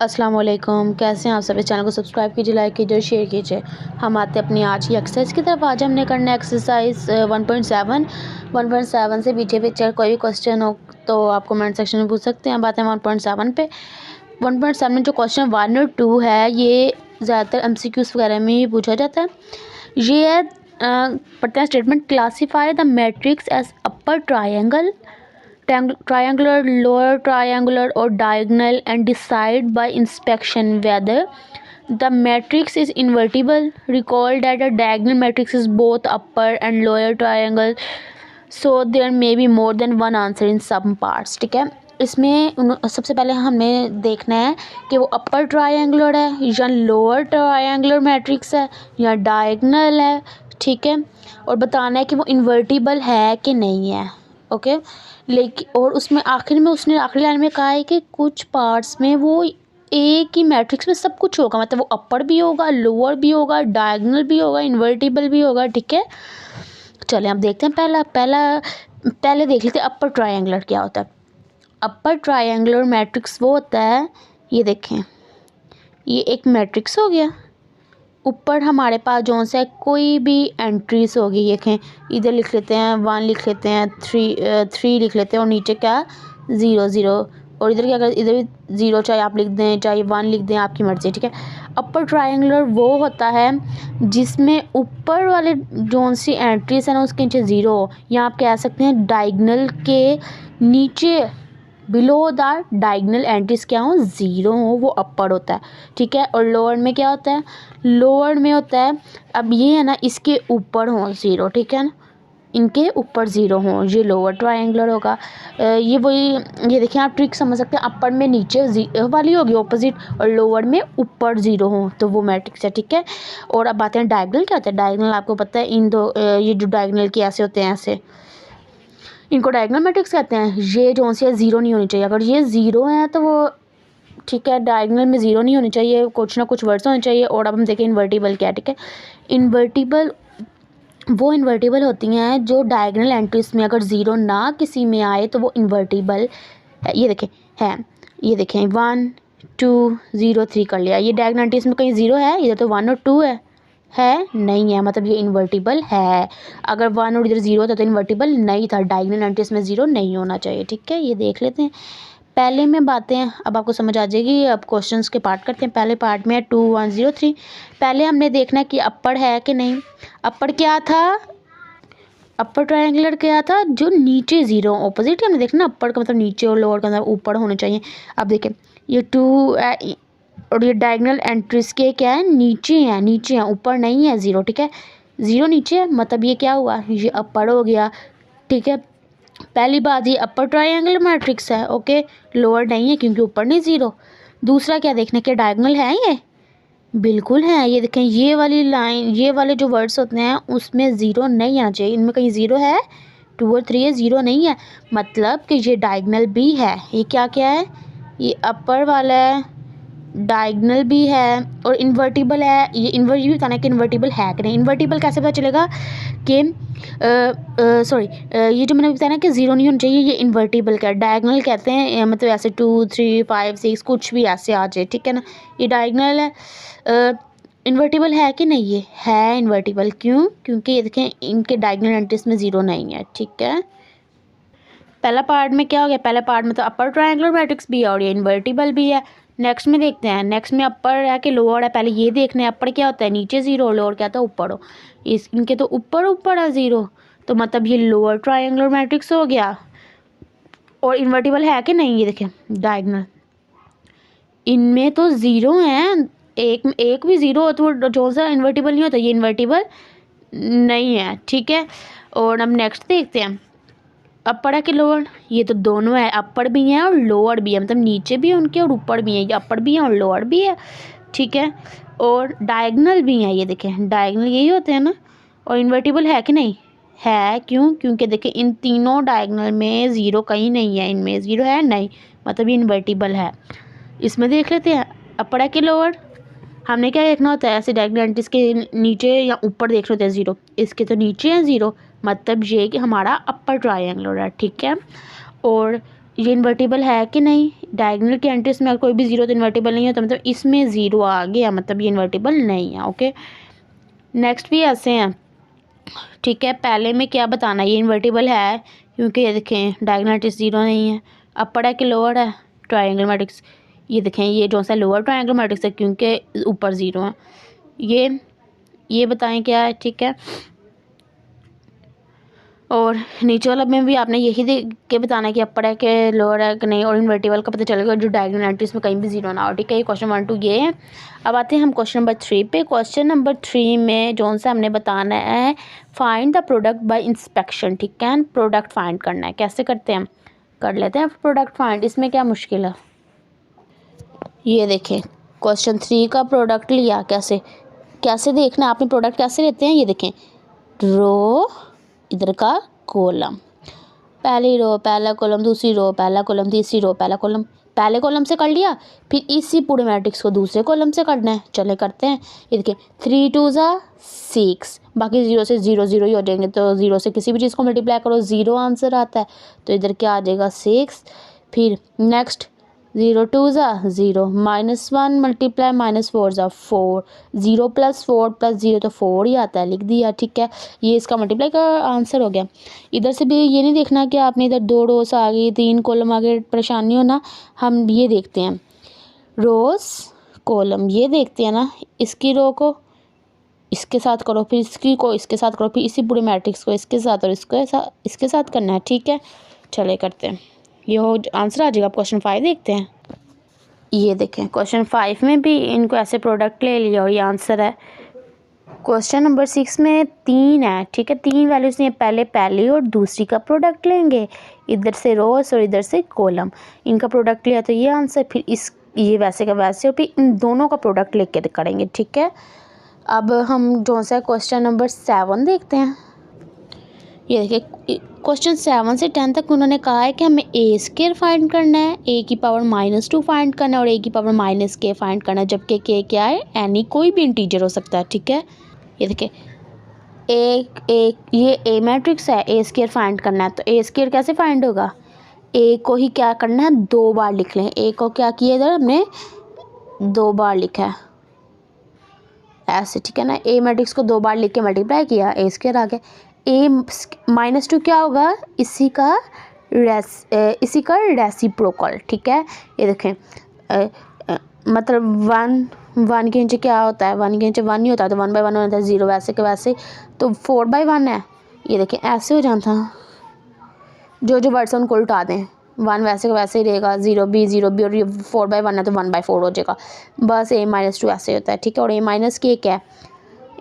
अस्सलाम वालेकुम, कैसे हैं आप सब। इस चैनल को सब्सक्राइब कीजिए, लाइक कीजिए और शेयर कीजिए। हम आते हैं अपनी आज की एक्सरसाइज की तरफ। आज हमने करना है एक्सरसाइज 1.7 से पीछे पिक्चर। कोई भी क्वेश्चन हो तो आप कमेंट सेक्शन में पूछ सकते हैं। बात है 1.7 पे। 1.7 में जो क्वेश्चन 1 और 2 है ये ज़्यादातर MCQs वगैरह में ही पूछा जाता है। ये है पढ़ते हैं statement. Classify the matrix as upper triangle, triangular, lower triangular or diagonal, and decide by inspection whether the matrix is invertible. Recall that a diagonal matrix is both upper and lower triangle, so there may be more than one answer in some parts. ठीक है, इसमें सबसे पहले हमें देखना है कि वो अपर ट्रायंगुलर है या लोअर ट्रायंगुलर मैट्रिक्स है या डायगनल है। ठीक है, और बताना है कि वो इन्वर्टिबल है कि नहीं है। ओके, लेकिन और उसमें आखिर में उसने आखिरी लाइन में कहा है कि कुछ पार्ट्स में वो एक ही मैट्रिक्स में सब कुछ होगा, मतलब वो अपर भी होगा, लोअर भी होगा, डायगोनल भी होगा, इन्वर्टिबल भी होगा। ठीक है, चलें अब देखते हैं। पहले देख लेते हैं अपर ट्रायंगुलर क्या होता है। अपर ट्रायंगुलर मैट्रिक्स वो होता है, ये देखें, ये एक मैट्रिक्स हो गया। ऊपर हमारे पास जो सा कोई भी एंट्रीज होगी, देखें इधर लिख लेते हैं 1, लिख लेते हैं 3 लिख लेते हैं, और नीचे क्या 0 0, और इधर क्या कर, इधर भी 0, चाहे आप लिख दें चाहे 1 लिख दें, आपकी मर्ज़ी। ठीक है, अपर ट्रायंगुलर वो होता है जिसमें ऊपर वाले जो सी एंट्रीज है ना उसके नीचे 0 हो, या आप कह सकते हैं डायगनल के नीचे बिलो द डायगनल एंट्रीज क्या हो, 0 हो, वो अपर होता है। ठीक है, और लोअर में क्या होता है, लोअर में होता है, अब ये है ना इसके ऊपर हो 0। ठीक है ना, इनके ऊपर 0 हो, ये लोअर ट्रायंगुलर होगा। ये वही, ये देखिए आप ट्रिक समझ सकते हैं। अपर में नीचे वाली होगी ऑपोजिट, और लोअर में ऊपर 0 हो, तो वो मैट्रिक्स है। ठीक है, और अब बात है डायगनल क्या होता है। डायगनल आपको पता है, इन दो ये जो डायगनल के ऐसे होते हैं, ऐसे इनको डायगोनल मैट्रिक्स कहते हैं। ये जो सी है 0 नहीं होनी चाहिए। अगर ये 0 है तो वो ठीक है, डायगोनल में 0 नहीं होनी चाहिए, कुछ ना कुछ वर्ड्स होने चाहिए। और अब हम देखें इन्वर्टिबल क्या है। ठीक है, इन्वर्टिबल वो इन्वर्टिबल होती हैं जो डायगोनल एंट्रीज में अगर 0 ना किसी में आए तो वो इन्वर्टिबल है। ये देखें है, ये देखें 1 2 0 3 कर लिया। ये डायगोनल एंट्रीज में कहीं 0 है, इधर तो 1 और 2 है नहीं है, मतलब ये इन्वर्टिबल है। अगर 1 और इधर 0 होता तो इन्वर्टिबल नहीं था। डायगोनल एंट्रीज में 0 नहीं होना चाहिए। ठीक है, ये देख लेते हैं। पहले में बातें अब आपको समझ आ जाएगी। अब क्वेश्चंस के पार्ट करते हैं। पहले पार्ट में है 2 1 0 3। पहले हमने देखना है कि अपर है कि नहीं। अपर क्या था, अपर ट्रायंगुलर क्या था, जो नीचे 0 ऑपोजिट हमने देखना। अपर का मतलब नीचे और लोअर का मतलब ऊपर होने चाहिए। अब देखें ये 2 और ये डायगोनल एंट्रीज के क्या है, नीचे हैं, नीचे हैं, ऊपर नहीं है 0। ठीक है, 0 नीचे है, मतलब ये क्या हुआ, ये अपर हो गया। ठीक है, पहली बात ये अपर ट्रायंगुलर मैट्रिक्स है। ओके, लोअर नहीं है क्योंकि ऊपर नहीं 0। दूसरा क्या देखने के, डायगोनल है, ये बिल्कुल है। ये देखें ये वाली लाइन, ये वाले जो वर्ड्स होते हैं उसमें 0 नहीं आना चाहिए। इनमें कहीं 0 है, 2 और 3 है, 0 नहीं है, मतलब कि ये डायगोनल भी है। ये क्या क्या है, ये अपर वाला है, डायगोनल भी है और इन्वर्टिबल है। ये भी बताना है कि इन्वर्टिबल है कि नहीं। इन्वर्टिबल कैसे पता चलेगा कि सॉरी, ये जो मैंने बताया ना कि 0 नहीं होना चाहिए, ये इन्वर्टिबल का डायगोनल कहते हैं, मतलब ऐसे 2 3 5 6 कुछ भी ऐसे आ जाए। ठीक है ना, ये डायगोनल है। इन्वर्टिबल है कि नहीं, ये है इन्वर्टिबल। क्यों, क्योंकि ये देखें इनके डायगोनल एंट्रीज में 0 नहीं है। ठीक है, पहला पार्ट में क्या हो गया, पहला पार्ट में तो अपर ट्रायंगुलर मैट्रिक्स भी है और ये इन्वर्टिबल भी है। नेक्स्ट में देखते हैं, नेक्स्ट में अपर है कि लोअर है। पहले ये देखना है अपर क्या होता है, नीचे 0, लोअर क्या था, ऊपर हो। इनके तो ऊपर है 0, तो मतलब ये लोअर ट्रायंगुलर मैट्रिक्स हो गया। और इन्वर्टिबल है कि नहीं, ये देखें डायगोनल, इनमें तो 0 है, एक भी 0 हो तो जो सा इन्वर्टिबल नहीं होता, ये इन्वर्टिबल नहीं है। ठीक है, और अब नेक्स्ट देखते हैं अपर है कि लोअर। ये तो दोनों है, अपर भी है और लोअर भी है, मतलब नीचे भी है उनके और ऊपर भी है। ये अपर भी है और लोअर भी है। ठीक है, और डायगोनल भी है। ये देखें डायगोनल यही होते हैं ना। और इन्वर्टिबल है कि नहीं, है। क्यों, क्योंकि देखें इन तीनों डायगोनल में 0 कहीं नहीं है, इनमें 0 है नहीं, मतलब ये इन्वर्टिबल है। इसमें देख लेते हैं अपर है कि लोअर। हमने क्या देखना होता है, ऐसे डायगोनल एंट्रीज के नीचे या ऊपर देख लेते हैं 0, इसके तो नीचे है 0, मतलब ये कि हमारा अपर ट्रायंगुलर है। ठीक है, और ये इन्वर्टिबल है कि नहीं, डायगोनल की एंट्रीज में अगर कोई भी ज़ीरो तो इन्वर्टिबल नहीं होता, मतलब इसमें ज़ीरो आ गया, मतलब ये इन्वर्टिबल नहीं है। ओके, नेक्स्ट भी ऐसे हैं, ठीक है। पहले में क्या बताना, ये इन्वर्टिबल है क्योंकि ये देखें डायगोनल एंट्रीज ज़ीरो नहीं है। अपर है कि लोअर है, ट्रायंगल मैट्रिक्स, ये देखें ये जो सा लोअर ट्रायंगल मैट्रिक्स है क्योंकि ऊपर ज़ीरो है। ये बताएं क्या है, ठीक है। और नीचे वाला में भी आपने यही देख के बताना है कि अपर है कि लोअर है कि नहीं, और इन्वर्टिबल का पता चलेगा जो डायगोनल एंट्रीज में कहीं भी ज़ीरो ना हो, ठीक है। ये क्वेश्चन 1 2 ये है। अब आते हैं हम क्वेश्चन नंबर 3 पे। क्वेश्चन नंबर 3 में जो सा हमने बताना है find the product bye inspection, ठीक है। प्रोडक्ट फाइंड करना है, कैसे करते हैं, कर लेते हैं प्रोडक्ट फाइंड। इसमें क्या मुश्किल है, ये देखें क्वेश्चन 3 का प्रोडक्ट लिया, कैसे कैसे देखना आपने प्रोडक्ट कैसे लेते हैं, ये देखें रो इधर का कॉलम, पहली रो पहला कॉलम, दूसरी रो पहला कॉलम, तीसरी रो पहला कॉलम, पहले कॉलम से कर लिया, फिर इसी पूरे मैट्रिक्स को दूसरे कॉलम से करना है। चले करते हैं, ये देखिए 3 2 6, बाकी ज़ीरो से ज़ीरो ज़ीरो ही हो जाएंगे, तो ज़ीरो से किसी भी चीज़ को मल्टीप्लाई करो ज़ीरो आंसर आता है, तो इधर क्या आ जाएगा 6। फिर नेक्स्ट 0 2 0, -1 मल्टीप्लाई -4 4, 0 + 4 + 0 तो 4 ही आता है, लिख दिया, ठीक है। ये इसका मल्टीप्लाई का आंसर हो गया। इधर से भी ये नहीं देखना कि आपने इधर 2 रोस आ गई 3 कॉलम आ गए, परेशानी हो ना। हम ये देखते हैं रोस कॉलम, ये देखते हैं ना, इसकी रो को इसके साथ करो, फिर इसकी को इसके साथ करो, फिर इसी पूरे मैट्रिक्स को इसके साथ और इसके साथ करना है, ठीक है। चले करते हैं, ये हो आंसर आ जाएगा। क्वेश्चन 5 देखते हैं। ये देखें क्वेश्चन 5 में भी इनको ऐसे प्रोडक्ट ले लिया और ये आंसर है। क्वेश्चन नंबर 6 में 3 है, ठीक है। 3 वैल्यूज नहीं, पहले पहली और दूसरी का प्रोडक्ट लेंगे, इधर से रोस और इधर से कॉलम, इनका प्रोडक्ट लिया तो ये आंसर, फिर इस ये वैसे का वैसे और फिर इन दोनों का प्रोडक्ट लेके करेंगे, ठीक है। अब हम जो सा क्वेश्चन नंबर 7 देखते हैं। ये देखिए क्वेश्चन 7 से 10 तक उन्होंने कहा है कि हमें ए स्क्वायर फाइंड करना है, ए की पावर -2 फाइंड करना है और ए की पावर -k फाइंड करना है, जबकि k क्या है, एनी कोई भी इंटीजर हो सकता है, ठीक है। ये देखिए ये ए मैट्रिक्स है, ए स्क्वायर फाइंड करना है, तो ए स्क्वायर कैसे फाइंड होगा, ए को ही क्या करना है 2 बार लिख लें, ए को क्या किया इधर हमने 2 बार लिखा है ऐसे, ठीक है ना। ए मैट्रिक्स को 2 बार लिख के मल्टीप्लाई किया, ए स्क्वायर आ गया। ए -2 क्या होगा, इसी का रेसिप्रोकल, ठीक है। ये देखें मतलब 1 के नीचे क्या होता है, 1 के नीचे 1 नहीं होता, तो 1/1 होता है, 0 वैसे के वैसे, तो 4/1 है। ये देखें ऐसे हो जाता, जो वर्ड्स उनको उल्टा दें, 1 वैसे का वैसे ही रहेगा, 0 भी और ये 4/1 है तो 1/4 हो जाएगा, बस a -2 ऐसे होता है, ठीक है। और a - k क्या है,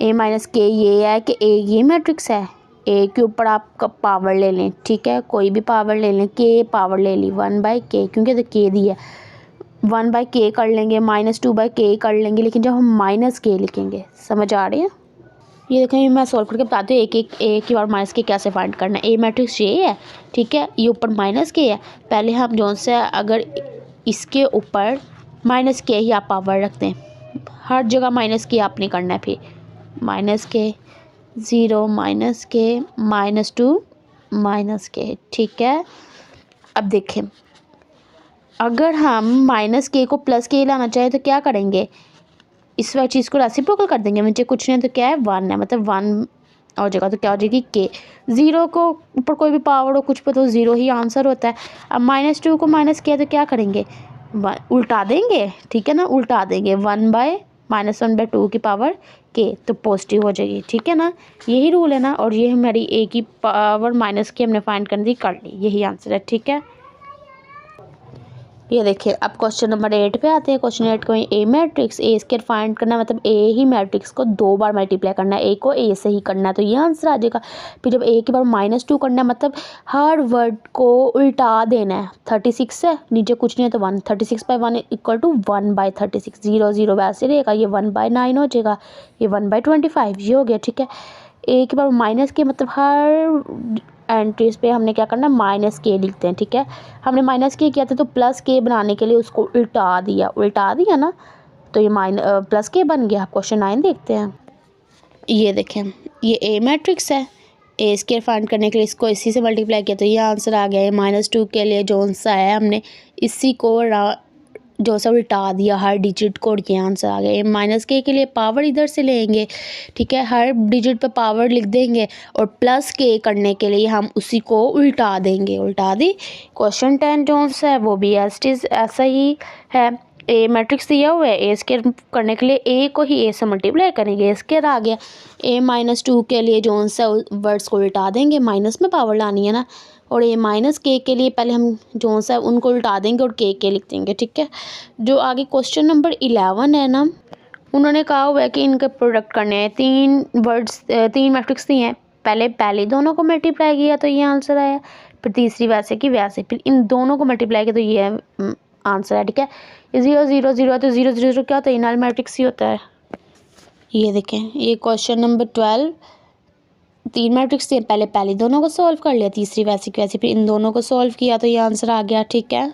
a - k ये है कि a ये मैट्रिक्स है, a के ऊपर आप पावर ले लें, ठीक है, कोई भी पावर ले लें, k पावर ले ली 1/k, क्योंकि तो k दी है, 1/k कर लेंगे, -2/k कर लेंगे, लेकिन जब हम -k लिखेंगे, समझ आ रही है। ये देखें मैं सॉल्व करके बताती हूँ एक की बार -k कैसे फाइंड करना है। ए मैट्रिक्स ये है, ठीक है, ये ऊपर -k है, पहले हम जो से अगर इसके ऊपर -k ही आप पावर रखते हैं, हर जगह -k आपने करना है, फिर -k 0 -k -2 -k, ठीक है। अब देखें अगर हम -k को +k लाना चाहें तो क्या करेंगे, इस वाली चीज़ को रेसिप्रोकल कर देंगे, मुझे कुछ नहीं तो क्या है 1 है, मतलब 1 हो जाएगा, तो क्या हो जाएगी k, 0 को ऊपर कोई भी पावर हो कुछ पे तो 0 ही आंसर होता है। अब -2 को -k तो क्या करेंगे, उल्टा देंगे, ठीक है ना, उल्टा देंगे, 1/-2 की पावर k, तो पॉजिटिव हो जाएगी, ठीक है ना, यही रूल है ना। और ये हमारी a की पावर -k हमने फाइंड करनी थी, कर ली, यही आंसर है, ठीक है। ये देखिए अब क्वेश्चन नंबर 8 पे आते हैं। क्वेश्चन 8 को ए मैट्रिक्स ए स्क्वायर फाइंड करना है, मतलब ए ही मैट्रिक्स को 2 बार मल्टीप्लाई करना है, ए को ए से ही करना है, तो ये आंसर आ जाएगा। फिर जब ए की बार -2 करना है, मतलब हर वर्ड को उल्टा देना है, 36 है नीचे कुछ नहीं है तो 1, 36/1 = 1/36, 0 0 वैसे रहेगा, ये 1/9 हो जाएगा, ये 1/25 ये हो गया, ठीक है। ए की बार -k मतलब हर एंट्रीज पे हमने क्या करना है -k लिखते हैं, ठीक है। हमने -k किया था तो +k बनाने के लिए उसको उल्टा दिया ना, तो ये +k बन गया। क्वेश्चन 9 देखते हैं। ये देखें ये ए मैट्रिक्स है, ए स्क्वायर फाइंड करने के लिए इसको इसी से मल्टीप्लाई किया तो ये आंसर आ गया है। -2 के लिए जो सा है हमने इसी को जो सा उल्टा दिया हर डिजिट को, ये आंसर आ गया। -k के लिए पावर इधर से लेंगे, ठीक है, हर डिजिट पे पावर लिख देंगे और +k करने के लिए हम उसी को उल्टा देंगे। उल्टा दी। क्वेश्चन 10 जो सा है वो भी ऐसा ही है। ए मैट्रिक्स दिया हुआ है, ए स्क्वायर करने के लिए ए को ही ए से मल्टीप्लाई करेंगे, ए स्क्वायर आ गया। A-2 के लिए जो सा वर्ड्स को उल्टा देंगे, माइनस में पावर लानी है ना, और A-k के लिए पहले हम जो सा उनको उल्टा देंगे और के लिख देंगे, ठीक है। जो आगे क्वेश्चन नंबर 11 है ना, उन्होंने कहा हुआ है कि इनके प्रोडक्ट करने हैं। 3 मैट्रिक्स दिए हैं, पहले दोनों को मल्टीप्लाई किया तो ये आंसर आया, फिर तीसरी वैसे की वैसे, फिर इन दोनों को मल्टीप्लाई किया तो ये आंसर है, ठीक है। 0 0 0 है तो 0 0 0 क्या होता है, नल मैट्रिक्स ही होता है। ये देखें, ये क्वेश्चन नंबर 12, 3 मैट्रिक्स थे, पहले दोनों को सॉल्व कर लिया, तीसरी वैसे की वैसे, फिर इन दोनों को सॉल्व किया तो ये आंसर आ गया, ठीक है।